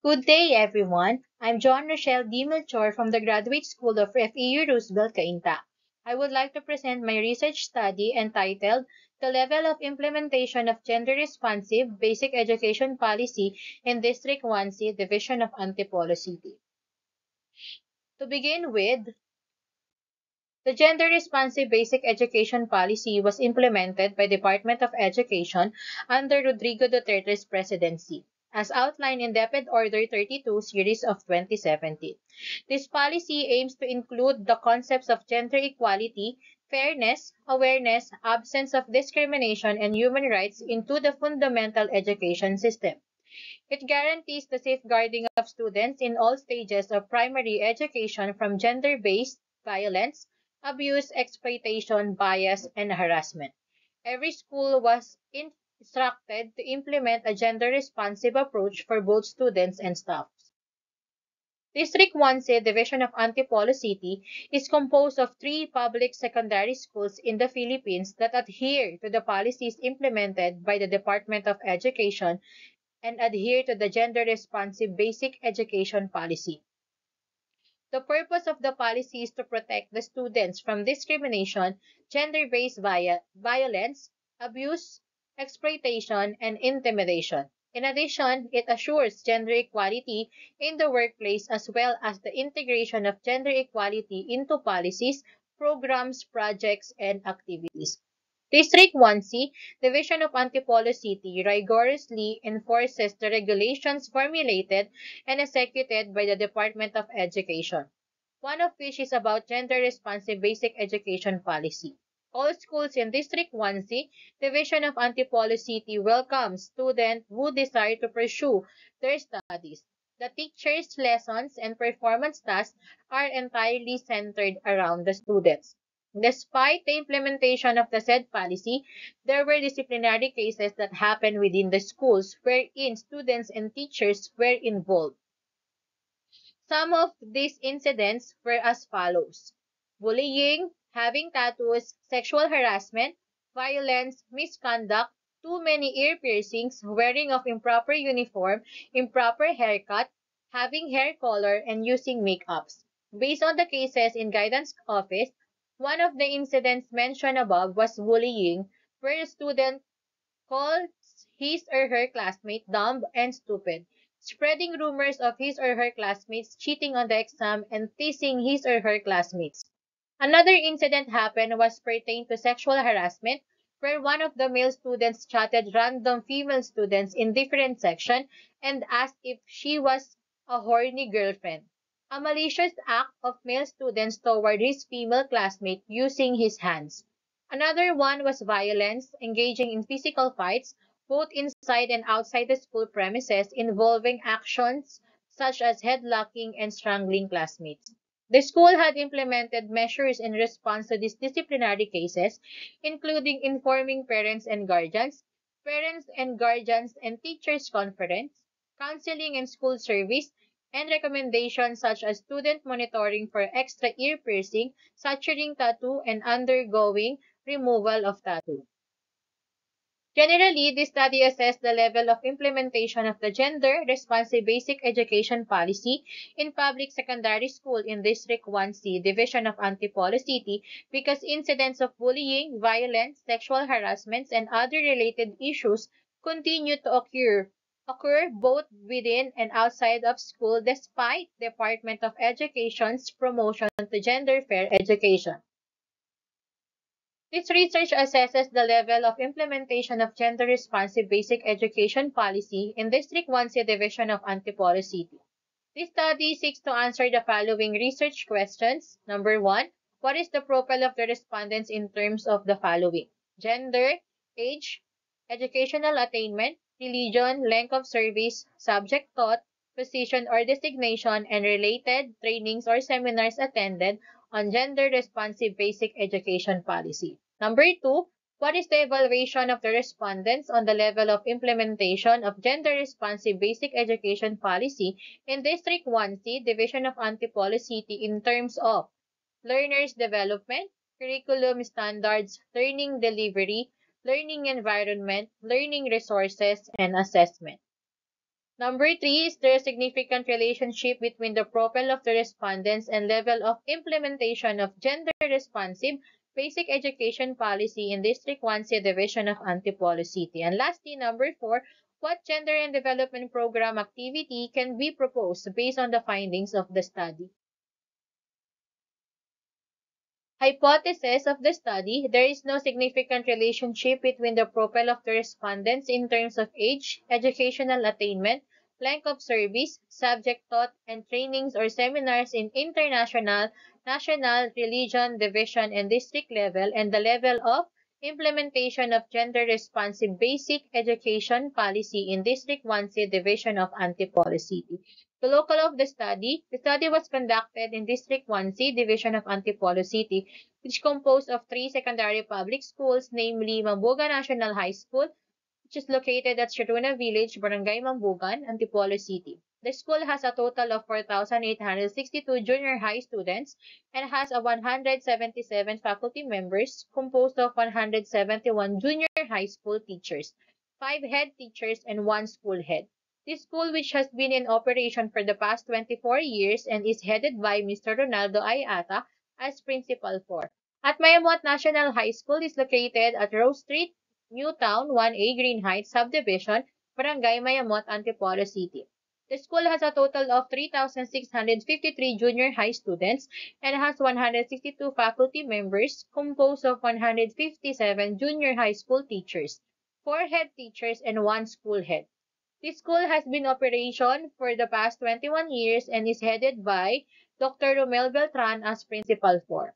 Good day, everyone. I'm John Rochelle D. Melchor from the Graduate School of FEU Roosevelt, Cainta. I would like to present my research study entitled The Level of Implementation of Gender-Responsive Basic Education Policy in District 1C, Division of Antipolo City. To begin with, the Gender-Responsive Basic Education Policy was implemented by Department of Education under Rodrigo Duterte's presidency, as outlined in DepEd Order 32 Series of 2017. This policy aims to include the concepts of gender equality, fairness, awareness, absence of discrimination, and human rights into the fundamental education system. It guarantees the safeguarding of students in all stages of primary education from gender-based violence, abuse, exploitation, bias, and harassment. Every school was instructed to implement a gender-responsive approach for both students and staff. District 1C Division of Antipolo City is composed of three public secondary schools in the Philippines that adhere to the policies implemented by the Department of Education and adhere to the gender-responsive basic education policy. The purpose of the policy is to protect the students from discrimination, gender-based violence, abuse, exploitation, and intimidation. In addition, it assures gender equality in the workplace as well as the integration of gender equality into policies, programs, projects, and activities. District 1C, Division of Antipolo City, rigorously enforces the regulations formulated and executed by the Department of Education, one of which is about gender-responsive basic education policy. All schools in District 1C, Division of Antipolo City welcome students who desire to pursue their studies. The teachers' lessons and performance tasks are entirely centered around the students. Despite the implementation of the said policy, there were disciplinary cases that happened within the schools wherein students and teachers were involved. Some of these incidents were as follows: bullying, having tattoos, sexual harassment, violence, misconduct, too many ear piercings, wearing of improper uniform, improper haircut, having hair color, and using makeups. Based on the cases in guidance office, one of the incidents mentioned above was bullying, where a student called his or her classmate dumb and stupid, spreading rumors of his or her classmates cheating on the exam and teasing his or her classmates. Another incident happened was pertained to sexual harassment, where one of the male students chatted random female students in different sections and asked if she was a horny girlfriend. A malicious act of male students toward his female classmate using his hands. Another one was violence, engaging in physical fights, both inside and outside the school premises, involving actions such as headlocking and strangling classmates. The school had implemented measures in response to these disciplinary cases, including informing parents and guardians and teachers conference, counseling and school service, and recommendations such as student monitoring for extra ear piercing, suturing tattoo, and undergoing removal of tattoo. Generally, this study assessed the level of implementation of the gender-responsive basic education policy in public secondary school in District 1C, Division of Antipolo City, because incidents of bullying, violence, sexual harassments, and other related issues continue to occur both within and outside of school despite Department of Education's promotion to gender fair education. This research assesses the level of implementation of gender-responsive basic education policy in District 1C Division of Antipolo City. This study seeks to answer the following research questions. Number 1, what is the profile of the respondents in terms of the following: gender, age, educational attainment, religion, length of service, subject taught, position or designation, and related trainings or seminars attended on gender-responsive basic education policy. Number 2, what is the evaluation of the respondents on the level of implementation of gender-responsive basic education policy in District 1C, Division of Antipolo City in terms of learners' development, curriculum standards, learning delivery, learning environment, learning resources, and assessment? Number 3, is there a significant relationship between the profile of the respondents and level of implementation of gender-responsive basic education policy in District 1C Division of Antipolo City? And lastly, number 4, what gender and development program activity can be proposed based on the findings of the study? Hypothesis of the study: there is no significant relationship between the profile of the respondents in terms of age, educational attainment, length of service, subject taught, and trainings or seminars in international, national, religion, division, and district level, and the level of implementation of gender-responsive basic education policy in District 1C Division of Antipolo City. The local of the study was conducted in District 1C Division of Antipolo City, which composed of three secondary public schools, namely Mambuga National High School, which is located at Shatuna Village, Barangay Mambugan, Antipolo City. The school has a total of 4,862 junior high students and has a 177 faculty members composed of 171 junior high school teachers, 5 head teachers, and 1 school head. This school, which has been in operation for the past 24 years and is headed by Mr. Ronaldo Ayata as principal for. At Mayamot National High School is located at Rose Street, Newtown 1A Green Heights Subdivision, Barangay Mayamot, Antipolo City. The school has a total of 3,653 junior high students and has 162 faculty members composed of 157 junior high school teachers, 4 head teachers, and 1 school head. This school has been in operation for the past 21 years and is headed by Dr. Romel Beltran as principal for.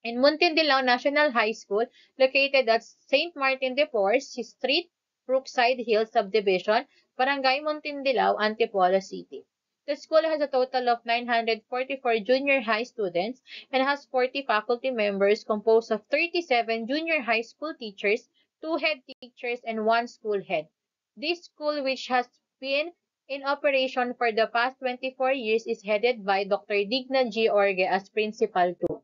In Muntinlupa National High School, located at St. Martin de Porres Street, Brookside Hills Subdivision, Barangay Muntinlupa, Antipolo City. The school has a total of 944 junior high students and has 40 faculty members composed of 37 junior high school teachers, 2 head teachers, and 1 school head. This school, which has been in operation for the past 24 years, is headed by Dr. Digna G. Orge as principal too.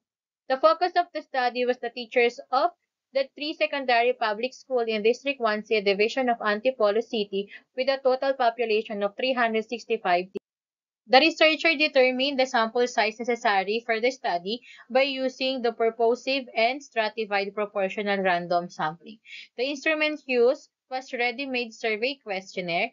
The focus of the study was the teachers of the 3 secondary public schools in District 1C Division of Antipolo City with a total population of 365. The researcher determined the sample size necessary for the study by using the purposive and stratified proportional random sampling. The instrument used was ready-made survey questionnaire,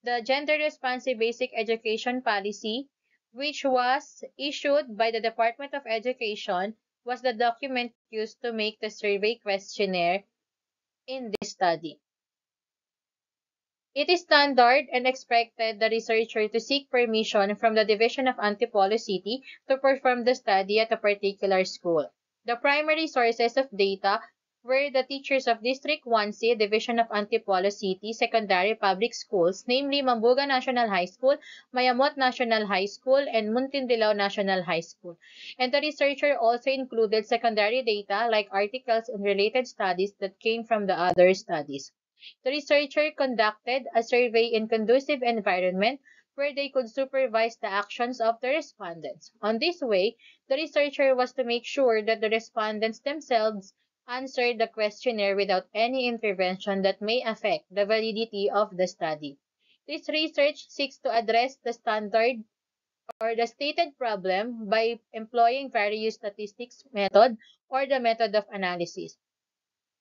the Gender Responsive Basic Education Policy, which was issued by the Department of Education, was the document used to make the survey questionnaire in this study. It is standard and expected the researcher to seek permission from the Division of Antipolo City to perform the study at a particular school. The primary sources of data were the teachers of District 1C Division of Antipolo City secondary public schools, namely Mambuga National High School, Mayamot National High School, and Muntinlupa National High School. And the researcher also included secondary data like articles and related studies that came from the other studies. The researcher conducted a survey in conducive environment where they could supervise the actions of the respondents. On this way, the researcher was to make sure that the respondents themselves answered the questionnaire without any intervention that may affect the validity of the study. This research seeks to address the standard or the stated problem by employing various statistics method or the method of analysis.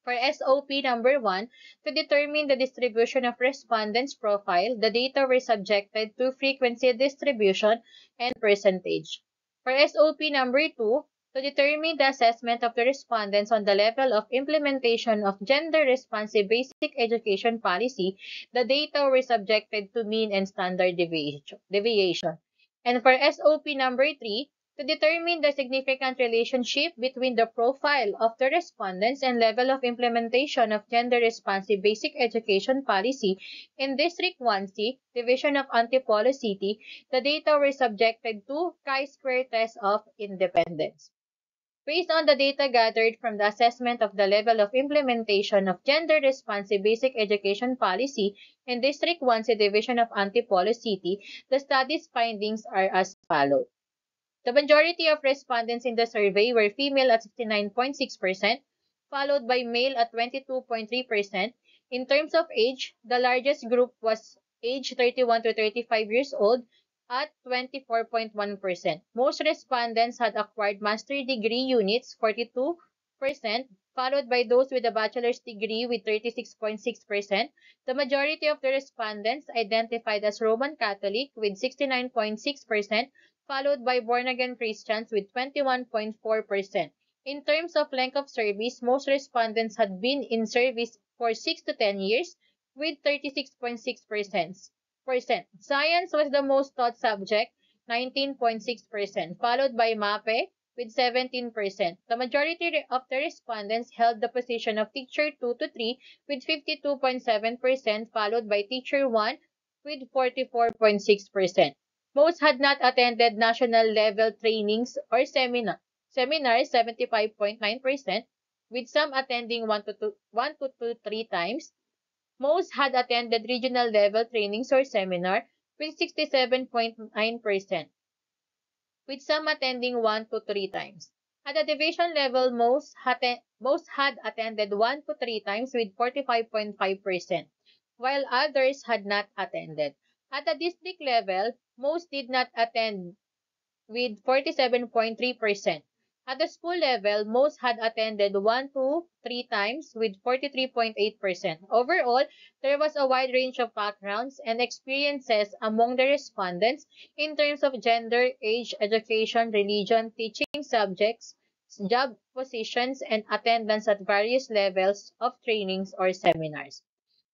For SOP number 1, to determine the distribution of respondents' profile, the data were subjected to frequency distribution and percentage. For SOP number 2, to determine the assessment of the respondents on the level of implementation of gender-responsive basic education policy, the data were subjected to mean and standard deviation. And for SOP number 3, to determine the significant relationship between the profile of the respondents and level of implementation of gender-responsive basic education policy in District 1C, Division of Antipolo City, the data were subjected to chi-square test of independence. Based on the data gathered from the assessment of the level of implementation of gender-responsive basic education policy in District 1C Division of Antipolo City, the study's findings are as follows. The majority of respondents in the survey were female at 69.6%, followed by male at 22.3%. In terms of age, the largest group was age 31 to 35 years old at 24.1%. Most respondents had acquired master's degree units, 42%, followed by those with a bachelor's degree with 36.6%. The majority of the respondents identified as Roman Catholic with 69.6%, followed by born-again Christians with 21.4%. In terms of length of service, most respondents had been in service for 6 to 10 years with 36.6%. Science was the most taught subject, 19.6%, followed by MAPE with 17%. The majority of the respondents held the position of teacher 2 to 3 with 52.7%, followed by teacher 1 with 44.6%. Most had not attended national level trainings or seminars, 75.9%, with some attending 3 times. Most had attended regional level trainings or seminar with 67.9%, with some attending 1 to 3 times. At the division level, most had attended 1 to 3 times with 45.5%, while others had not attended. At the district level, most did not attend with 47.3%. At the school level, most had attended 1 to 3 times with 43.8%. Overall, there was a wide range of backgrounds and experiences among the respondents in terms of gender, age, education, religion, teaching subjects, job positions, and attendance at various levels of trainings or seminars.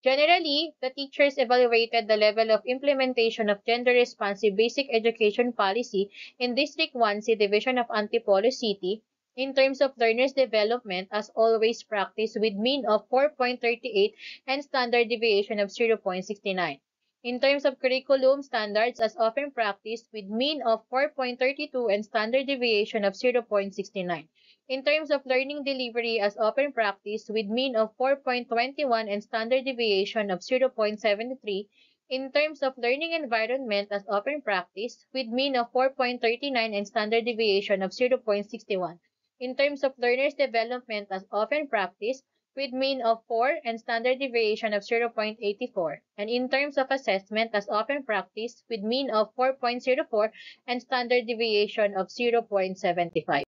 Generally, the teachers evaluated the level of implementation of gender-responsive basic education policy in District 1C Division of Antipolo City in terms of learners' development as always practiced with mean of 4.38 and standard deviation of 0.69. In terms of curriculum standards as often practiced with mean of 4.32 and standard deviation of 0.69. In terms of learning delivery as open practice with mean of 4.21 and standard deviation of 0.73, in terms of learning environment as open practice with mean of 4.39 and standard deviation of 0.61, in terms of learners development as open practice with mean of 4 and standard deviation of 0.84, and in terms of assessment as open practice with mean of 4.04 and standard deviation of 0.75.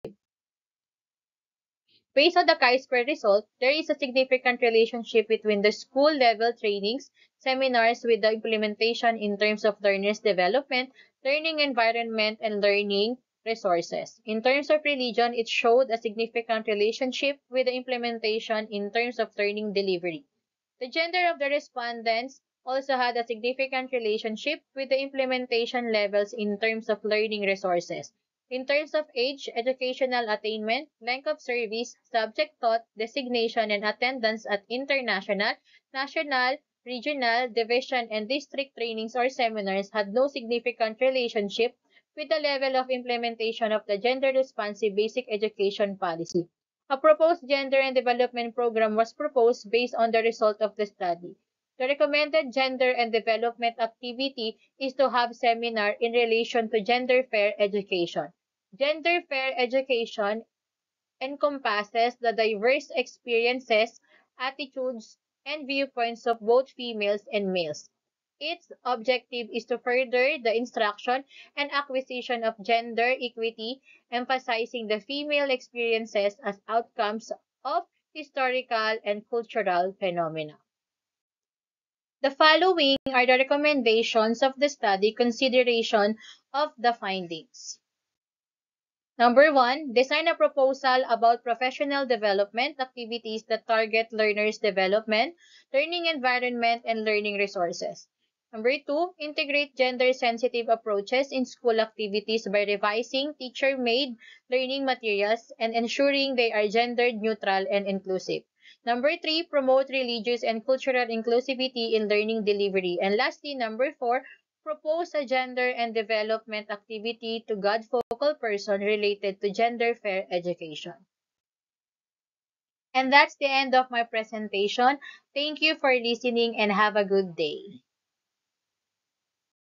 Based on the chi-square result, there is a significant relationship between the school-level trainings, seminars with the implementation in terms of learners' development, learning environment, and learning resources. In terms of religion, it showed a significant relationship with the implementation in terms of learning delivery. The gender of the respondents also had a significant relationship with the implementation levels in terms of learning resources. In terms of age, educational attainment, length of service, subject taught, designation, and attendance at international, national, regional, division, and district trainings or seminars had no significant relationship with the level of implementation of the gender-responsive basic education policy. A proposed gender and development program was proposed based on the result of the study. The recommended gender and development activity is to have seminar in relation to gender fair education. Gender fair education encompasses the diverse experiences, attitudes, and viewpoints of both females and males. Its objective is to further the instruction and acquisition of gender equity, emphasizing the female experiences as outcomes of historical and cultural phenomena. The following are the recommendations of the study consideration of the findings. Number 1, design a proposal about professional development activities that target learners' development, learning environment, and learning resources. Number 2, integrate gender-sensitive approaches in school activities by revising teacher-made learning materials and ensuring they are gender-neutral and inclusive. Number 3, promote religious and cultural inclusivity in learning delivery. And lastly, number 4, propose a gender and development activity to guide focal person related to gender fair education. And that's the end of my presentation. Thank you for listening and have a good day.